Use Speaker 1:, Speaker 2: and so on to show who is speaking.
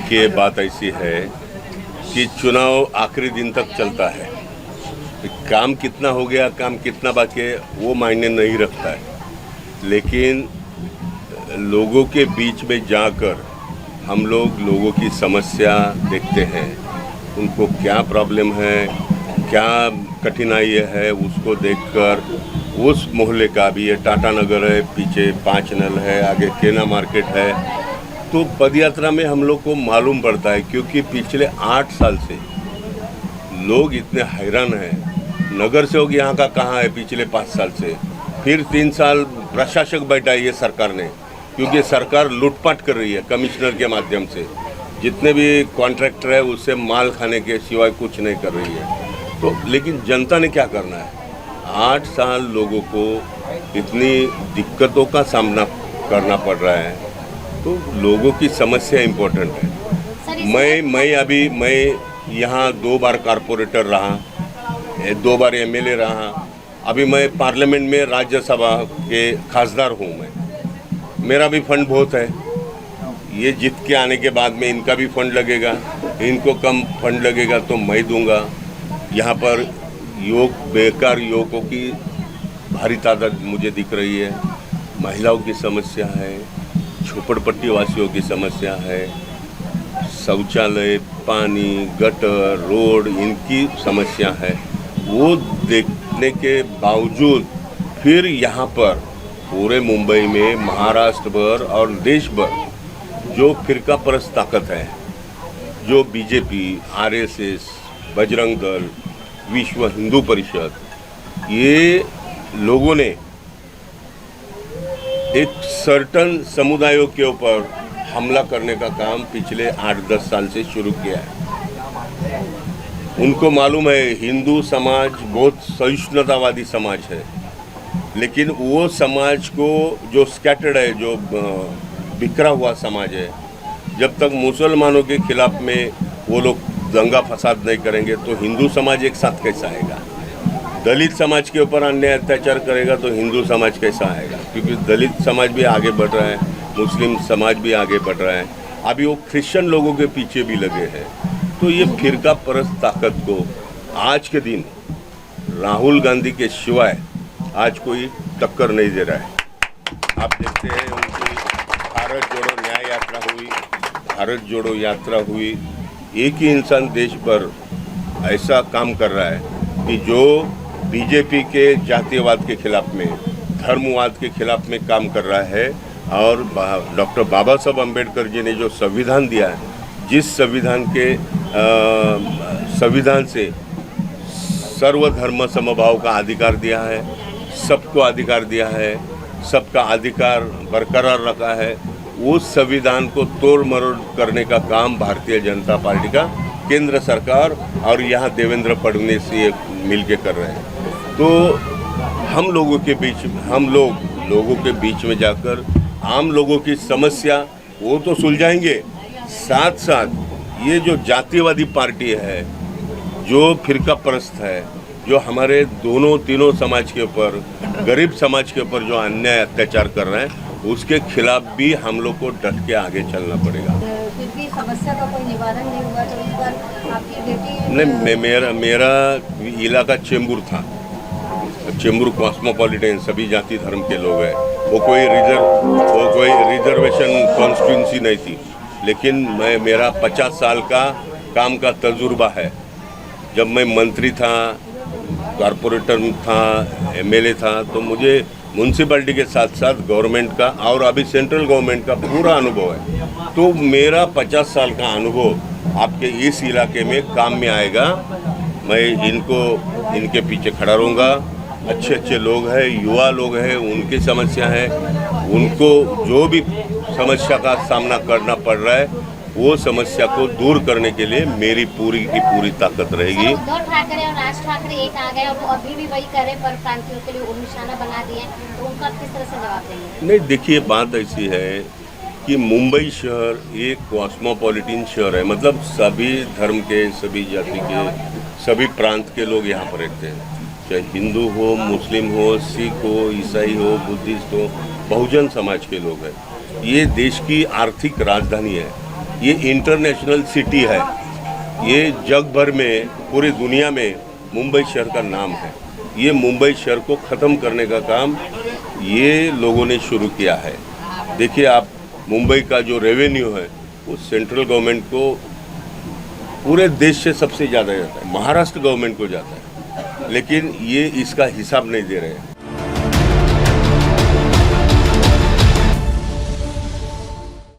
Speaker 1: देखिए, बात ऐसी है कि चुनाव आखिरी दिन तक चलता है। काम कितना हो गया, काम कितना बाकी है, वो मायने नहीं रखता है। लेकिन लोगों के बीच में जाकर हम लोग लोगों की समस्या देखते हैं, उनको क्या प्रॉब्लम है, क्या कठिनाई है, उसको देखकर उस मोहल्ले का भी, ये टाटा नगर है, पीछे 5 नल है, आगे केना मार्केट है, तो पदयात्रा में हम लोग को मालूम पड़ता है। क्योंकि पिछले 8 साल से लोग इतने हैरान हैं। नगर सेवक यहाँ का कहाँ है पिछले 5 साल से? फिर 3 साल प्रशासक बैठा है ये सरकार ने, क्योंकि सरकार लूटपाट कर रही है कमिश्नर के माध्यम से। जितने भी कॉन्ट्रैक्टर है उससे माल खाने के सिवाय कुछ नहीं कर रही है। तो लेकिन जनता ने क्या करना है? 8 साल लोगों को इतनी दिक्कतों का सामना करना पड़ रहा है, तो लोगों की समस्या इम्पोर्टेंट है। मैं यहाँ 2 बार कॉरपोरेटर रहा, 2 बार एमएलए रहा, अभी मैं पार्लियामेंट में राज्यसभा के खासदार हूँ। मेरा भी फंड बहुत है। ये जीत के आने के बाद में इनका भी फंड लगेगा, इनको कम फंड लगेगा तो मैं दूंगा। यहाँ पर बेकार युवकों की भारी तादाद मुझे दिख रही है। महिलाओं की समस्या है, झोपड़पट्टी वासियों की समस्या है, शौचालय, पानी, गटर, रोड, इनकी समस्या है। वो देखने के बावजूद फिर यहाँ पर पूरे मुंबई में, महाराष्ट्र भर और देश भर जो फिरका परस्त ताकत है, जो बीजेपी, आरएसएस, बजरंग दल, विश्व हिंदू परिषद, ये लोगों ने एक सर्टन समुदायों के ऊपर हमला करने का काम पिछले 8-10 साल से शुरू किया है। उनको मालूम है हिंदू समाज बहुत सहिष्णुतावादी समाज है, लेकिन वो समाज को जो स्कैटर्ड है, जो बिखरा हुआ समाज है, जब तक मुसलमानों के खिलाफ में वो लोग दंगा फसाद नहीं करेंगे तो हिंदू समाज एक साथ कैसा आएगा? दलित समाज के ऊपर अन्याय अत्याचार करेगा तो हिंदू समाज कैसा आएगा? क्योंकि दलित समाज भी आगे बढ़ रहा है, मुस्लिम समाज भी आगे बढ़ रहा है, अभी वो क्रिश्चियन लोगों के पीछे भी लगे हैं। तो ये फिरका परस्त ताकत को आज के दिन राहुल गांधी के सिवाय आज कोई टक्कर नहीं दे रहा है। आप देखते हैं उनकी भारत जोड़ो न्याय यात्रा हुई, भारत जोड़ो यात्रा हुई। एक ही इंसान देश पर ऐसा काम कर रहा है कि जो बीजेपी के जातीयवाद के खिलाफ में, धर्मवाद के खिलाफ में काम कर रहा है। और डॉक्टर बाबा साहब अम्बेडकर जी ने जो संविधान दिया है, जिस संविधान से सर्वधर्म समभाव का अधिकार दिया है, सबको अधिकार दिया है, सबका अधिकार बरकरार रखा है, उस संविधान को तोड़ मरोड़ करने का काम भारतीय जनता पार्टी का केंद्र सरकार और यहाँ देवेंद्र फडणवीस ये मिल के कर रहे हैं। तो हम लोगों के बीच में जाकर आम लोगों की समस्या वो तो सुलझाएंगे, साथ साथ ये जो जातिवादी पार्टी है, जो फिरका परस्त है, जो हमारे तीनों समाज के ऊपर, गरीब समाज के ऊपर जो अन्याय अत्याचार कर रहे हैं, उसके खिलाफ भी हम लोग को डट के आगे चलना पड़ेगा।
Speaker 2: फिर भी समस्या का कोई निवारण नहीं हुआ तो इस बार आपकी बेटी
Speaker 1: नहीं, मेरा इलाका चेंबूर था। चेंबूर कॉस्मोपॉलिटन, सभी जाति धर्म के लोग हैं। वो कोई रिजर्वेशन कॉन्स्टिट्यूंसी नहीं थी। लेकिन मेरा 50 साल का काम का तजुर्बा है। जब मैं मंत्री था, कॉरपोरेटर था, एमएलए था, तो मुझे म्यूनसिपैलिटी के साथ साथ गवर्नमेंट का और अभी सेंट्रल गवर्नमेंट का पूरा अनुभव है। तो मेरा 50 साल का अनुभव आपके इस इलाके में काम में आएगा। मैं इनके पीछे खड़ा रहूँगा। अच्छे लोग हैं, युवा लोग हैं, उनकी समस्या है, उनको जो भी समस्या का सामना करना पड़ रहा है, वो समस्या को दूर करने के लिए मेरी पूरी की पूरी ताकत रहेगी।
Speaker 3: उद्धव ठाकरे और राज ठाकरे एक आ गए और वो अभी भी वही करे, पर प्रांतियों के लिए निशाना बना दिए, तो उनका किस तरह से जवाब देंगे?
Speaker 1: नहीं, देखिए, बात ऐसी है कि मुंबई शहर एक कॉस्मोपॉलिटन शहर है। मतलब सभी धर्म के, सभी जाति के, सभी प्रांत के लोग यहाँ पर रहते हैं, चाहे हिंदू हो, मुस्लिम हो, सिख हो, ईसाई हो, बुद्धिस्ट हो, बहुजन समाज के लोग हैं। ये देश की आर्थिक राजधानी है। ये इंटरनेशनल सिटी है। ये जग भर में, पूरी दुनिया में मुंबई शहर का नाम है। ये मुंबई शहर को ख़त्म करने का काम ये लोगों ने शुरू किया है। देखिए आप, मुंबई का जो रेवेन्यू है वो सेंट्रल गवर्नमेंट को पूरे देश से सबसे ज़्यादा जाता है, महाराष्ट्र गवर्नमेंट को जाता है, लेकिन ये इसका हिसाब नहीं दे रहे हैं।